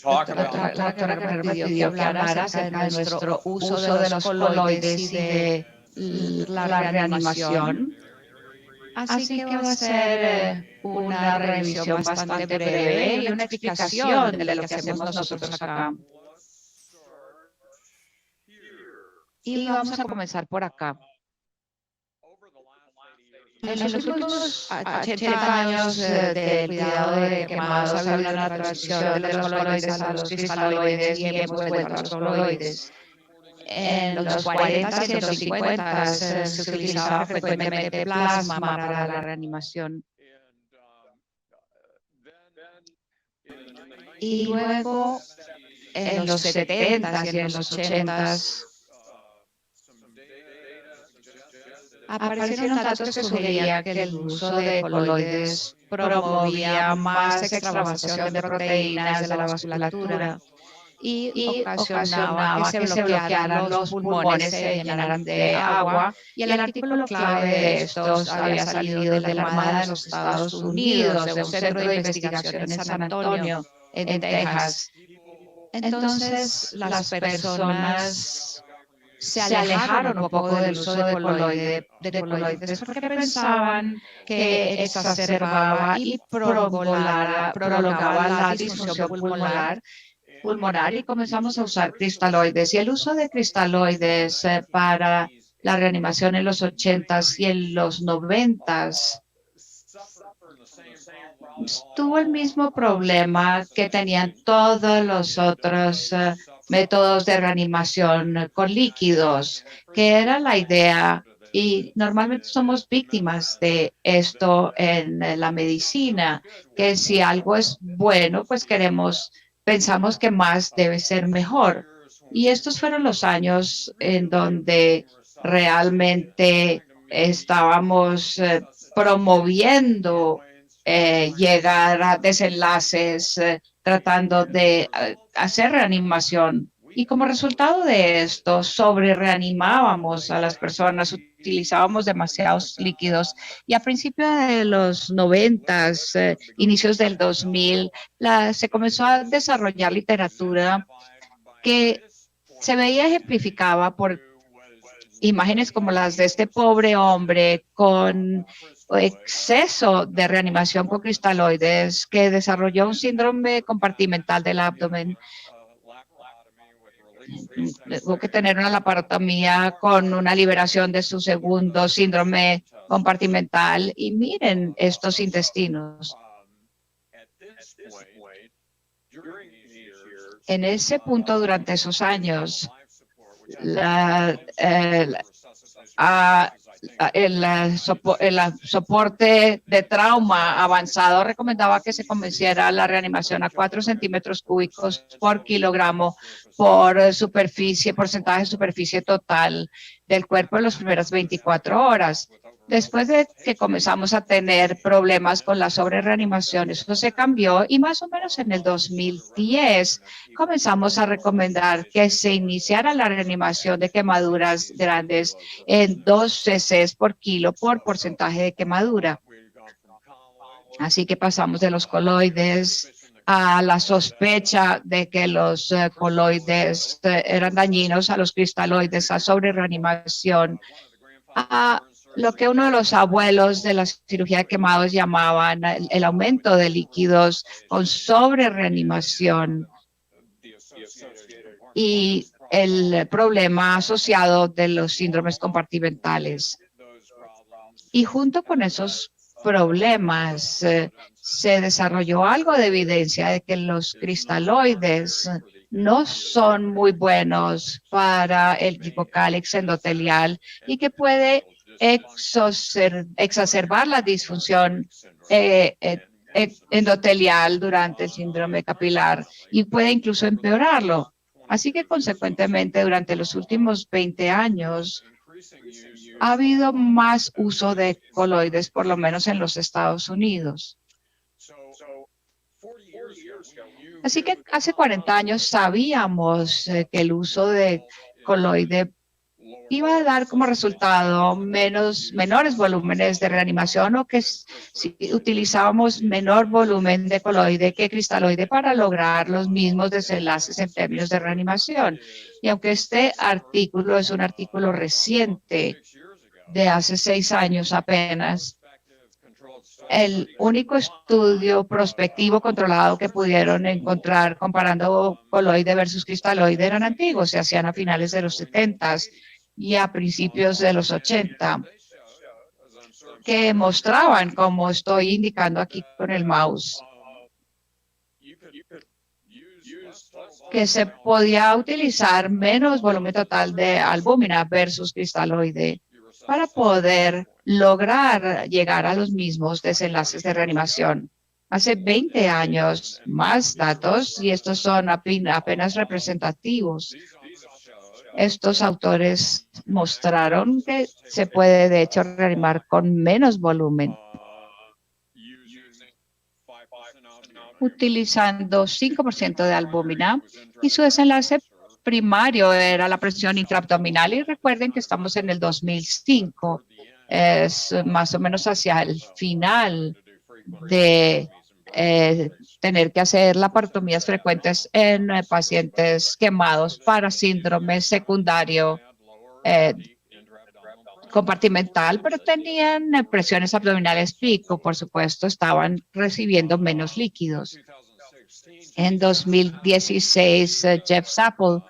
La doctora Guerrero me pidió que hablara acerca de nuestro uso de los coloides y de la reanimación. Así que va a ser una revisión bastante breve y una explicación de lo que hacemos nosotros acá. Y vamos a comenzar por acá. En los últimos 80 años del cuidado de quemados ha habido una transición de los coloides a los cristaloides y hemos vuelto a los coloides. En los 40 y en los 50 se utilizaba frecuentemente plasma para la reanimación. Y luego, en los 70 y en los 80 aparecieron datos que sugerían que el uso de coloides promovía más extravasación de proteínas de la vasculatura y ocasionaba que se bloquearan los pulmones, se llenaran de agua. Y el artículo clave de estos había salido de la Armada de los Estados Unidos, de un centro de investigación en San Antonio, en Texas. Entonces, las personas se alejaron un poco del uso de coloides porque pensaban que exacerbaba y prolongaba la disfunción pulmonar y comenzamos a usar cristaloides. Y el uso de cristaloides para la reanimación en los 80s y en los 90s tuvo el mismo problema que tenían todos los otros métodos de reanimación con líquidos, que era la idea, y normalmente somos víctimas de esto en la medicina, que si algo es bueno, pues pensamos que más debe ser mejor. Y estos fueron los años en donde realmente estábamos promoviendo llegar a desenlaces, tratando de hacer reanimación. Y como resultado de esto, sobre reanimábamos a las personas, utilizábamos demasiados líquidos. Y a principios de los 90, inicios del 2000, se comenzó a desarrollar literatura que se veía ejemplificada por imágenes como las de este pobre hombre con exceso de reanimación con cristaloides que desarrolló un síndrome compartimental del abdomen. Tuvo que tener una laparotomía con una liberación de su segundo síndrome compartimental. Y miren estos intestinos. En ese punto, durante esos años, el soporte de trauma avanzado recomendaba que se comenzara la reanimación a 4 centímetros cúbicos por kilogramo por superficie, porcentaje de superficie total del cuerpo en las primeras 24 horas. Después de que comenzamos a tener problemas con la sobrereanimación, eso se cambió y más o menos en el 2010 comenzamos a recomendar que se iniciara la reanimación de quemaduras grandes en 2 cc por kilo por porcentaje de quemadura. Así que pasamos de los coloides a la sospecha de que los coloides eran dañinos, a los cristaloides, a sobrereanimación, a lo que uno de los abuelos de la cirugía de quemados llamaban el aumento de líquidos con sobrereanimación y el problema asociado de los síndromes compartimentales. Y junto con esos problemas se desarrolló algo de evidencia de que los cristaloides no son muy buenos para el hipocálix endotelial y que puede exacerbar la disfunción endotelial durante el síndrome capilar y puede incluso empeorarlo. Así que, consecuentemente, durante los últimos 20 años, ha habido más uso de coloides, por lo menos en los Estados Unidos. Así que hace 40 años sabíamos que el uso de coloide iba a dar como resultado menores volúmenes de reanimación o que si utilizábamos menor volumen de coloide que cristaloide para lograr los mismos desenlaces en términos de reanimación. Y aunque este artículo es un artículo reciente, de hace 6 años apenas, el único estudio prospectivo controlado que pudieron encontrar comparando coloide versus cristaloide eran antiguos, se hacían a finales de los 70 y a principios de los 80, que mostraban, como estoy indicando aquí con el mouse, que se podía utilizar menos volumen total de albúmina versus cristaloide para poder lograr llegar a los mismos desenlaces de reanimación. Hace 20 años, más datos, y estos son apenas representativos. Estos autores mostraron que se puede, de hecho, reanimar con menos volumen, utilizando 5% de albúmina, y su desenlace primario era la presión intraabdominal. Y recuerden que estamos en el 2005, es más o menos hacia el final de tener que hacer laparotomías frecuentes en pacientes quemados para síndrome secundario compartimental, pero tenían presiones abdominales pico, por supuesto, estaban recibiendo menos líquidos. En 2016, Jeff Sapple,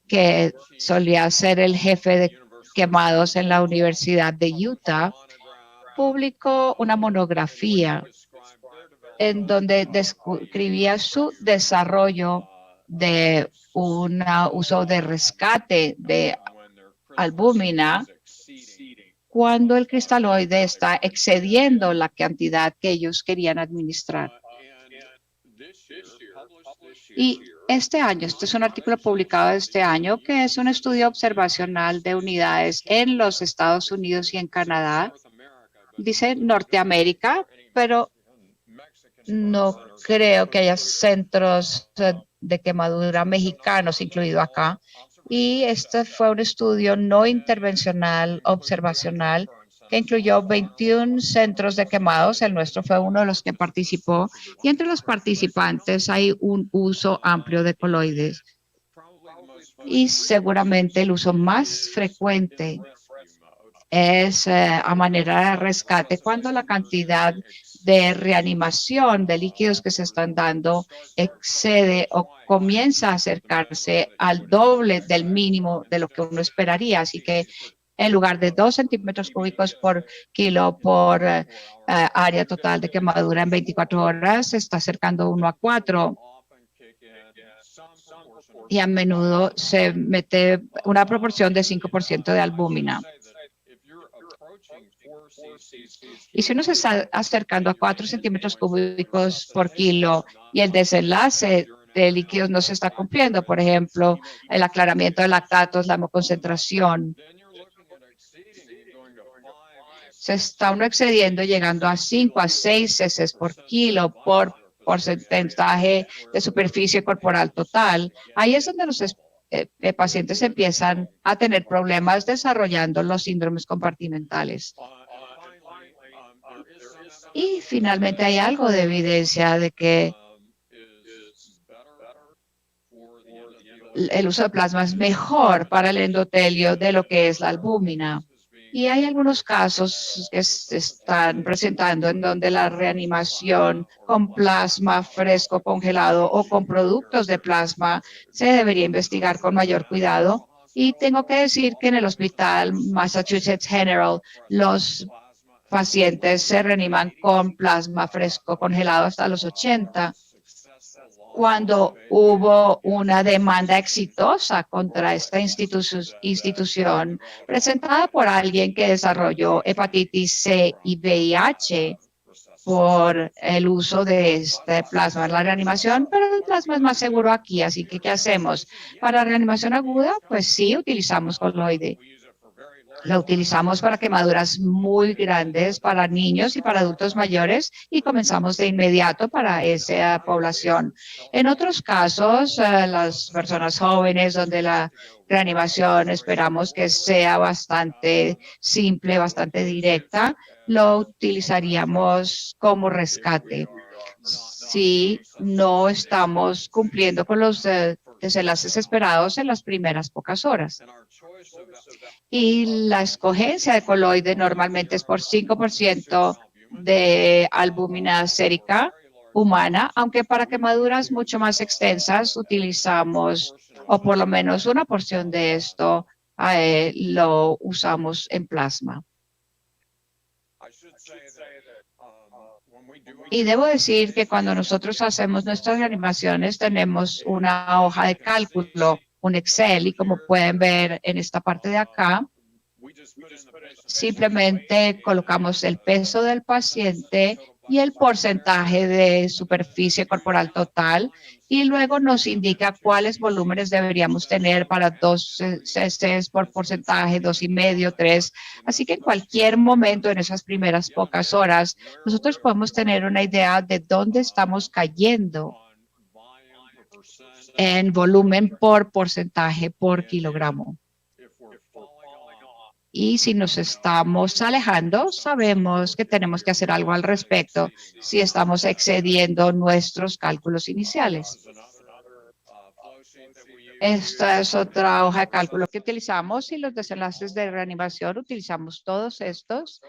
que solía ser el jefe de quemados en la Universidad de Utah, publicó una monografía en donde describía su desarrollo de un uso de rescate de albúmina cuando el cristaloide está excediendo la cantidad que ellos querían administrar. Y este año, este es un artículo publicado este año, que es un estudio observacional de unidades en los Estados Unidos y en Canadá. Dice Norteamérica, pero no creo que haya centros de quemadura mexicanos incluido acá. Y este fue un estudio no intervencional, observacional, que incluyó 21 centros de quemados. El nuestro fue uno de los que participó. Y entre los participantes hay un uso amplio de coloides. Y seguramente el uso más frecuente es a manera de rescate cuando la cantidad de reanimación de líquidos que se están dando excede o comienza a acercarse al doble del mínimo de lo que uno esperaría. Así que en lugar de 2 centímetros cúbicos por kilo por área total de quemadura en 24 horas, se está acercando 1 a 4. Y a menudo se mete una proporción de 5% de albúmina. Y si uno se está acercando a 4 centímetros cúbicos por kilo y el desenlace de líquidos no se está cumpliendo, por ejemplo, el aclaramiento de lactatos, la hemoconcentración, se está uno excediendo, llegando a 5 a 6 cc por kilo por porcentaje de superficie corporal total. Ahí es donde los pacientes empiezan a tener problemas desarrollando los síndromes compartimentales. Y finalmente hay algo de evidencia de que el uso de plasma es mejor para el endotelio de lo que es la albúmina. Y hay algunos casos que se están presentando en donde la reanimación con plasma fresco congelado o con productos de plasma se debería investigar con mayor cuidado. Y tengo que decir que en el hospital Massachusetts General, los pacientes se reaniman con plasma fresco congelado hasta los 80. Cuando hubo una demanda exitosa contra esta institución presentada por alguien que desarrolló hepatitis C y VIH por el uso de este plasma en la reanimación, pero el plasma es más seguro aquí, así que ¿qué hacemos? Para reanimación aguda, pues sí, utilizamos coloide. Lo utilizamos para quemaduras muy grandes para niños y para adultos mayores y comenzamos de inmediato para esa población. En otros casos, las personas jóvenes donde la reanimación esperamos que sea bastante simple, bastante directa, lo utilizaríamos como rescate. Si no estamos cumpliendo con los desenlaces esperados en las primeras pocas horas. Y la escogencia de coloide normalmente es por 5% de albúmina sérica humana, aunque para quemaduras mucho más extensas utilizamos, o por lo menos una porción de esto, lo usamos en plasma. Y debo decir que cuando nosotros hacemos nuestras reanimaciones tenemos una hoja de cálculo, un Excel, y como pueden ver en esta parte de acá, simplemente colocamos el peso del paciente y el porcentaje de superficie corporal total y luego nos indica cuáles volúmenes deberíamos tener para 2 cc por porcentaje, 2,5, 3. Así que en cualquier momento en esas primeras pocas horas, nosotros podemos tener una idea de dónde estamos cayendo en volumen por porcentaje por kilogramo. Y si nos estamos alejando, sabemos que tenemos que hacer algo al respecto si estamos excediendo nuestros cálculos iniciales. Esta es otra hoja de cálculo que utilizamos y los desenlaces de reanimación utilizamos todos estos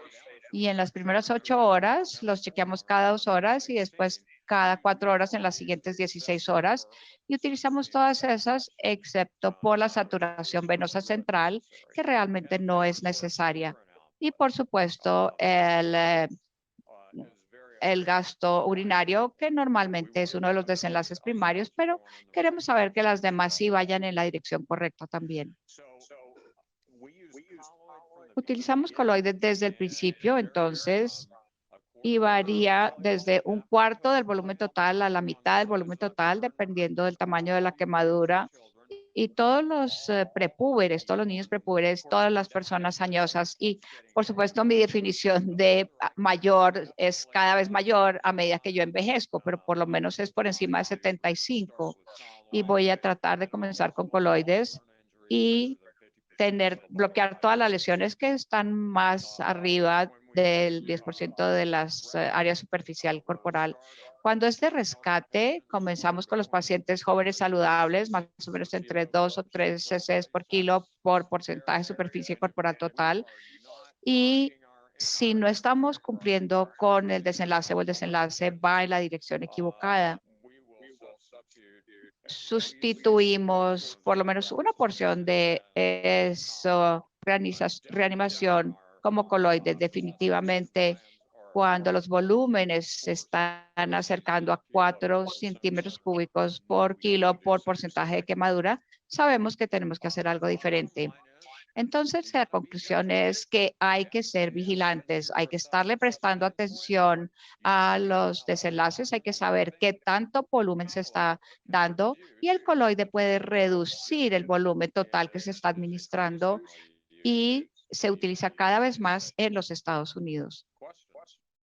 y en las primeras 8 horas los chequeamos cada 2 horas y después cada 4 horas en las siguientes 16 horas y utilizamos todas esas excepto por la saturación venosa central que realmente no es necesaria. Y por supuesto el gasto urinario, que normalmente es uno de los desenlaces primarios, pero queremos saber que las demás sí vayan en la dirección correcta también. Utilizamos coloides desde el principio, entonces, y varía desde un cuarto del volumen total a la mitad del volumen total, dependiendo del tamaño de la quemadura. Y todos los prepúberes, todos los niños prepúberes, todas las personas añosas y, por supuesto, mi definición de mayor es cada vez mayor a medida que yo envejezco, pero por lo menos es por encima de 75. Y voy a tratar de comenzar con coloides y bloquear todas las lesiones que están más arriba del 10% de las áreas superficial corporal. Cuando es de rescate, comenzamos con los pacientes jóvenes saludables, más o menos entre 2 o 3 cc por kilo por porcentaje de superficie corporal total. Y si no estamos cumpliendo con el desenlace o el desenlace va en la dirección equivocada, sustituimos por lo menos una porción de eso, reanimación como coloides. Definitivamente, cuando los volúmenes se están acercando a 4 centímetros cúbicos por kilo por porcentaje de quemadura, sabemos que tenemos que hacer algo diferente. Entonces, la conclusión es que hay que ser vigilantes, hay que estarle prestando atención a los desenlaces, hay que saber qué tanto volumen se está dando y el coloide puede reducir el volumen total que se está administrando y se utiliza cada vez más en los Estados Unidos.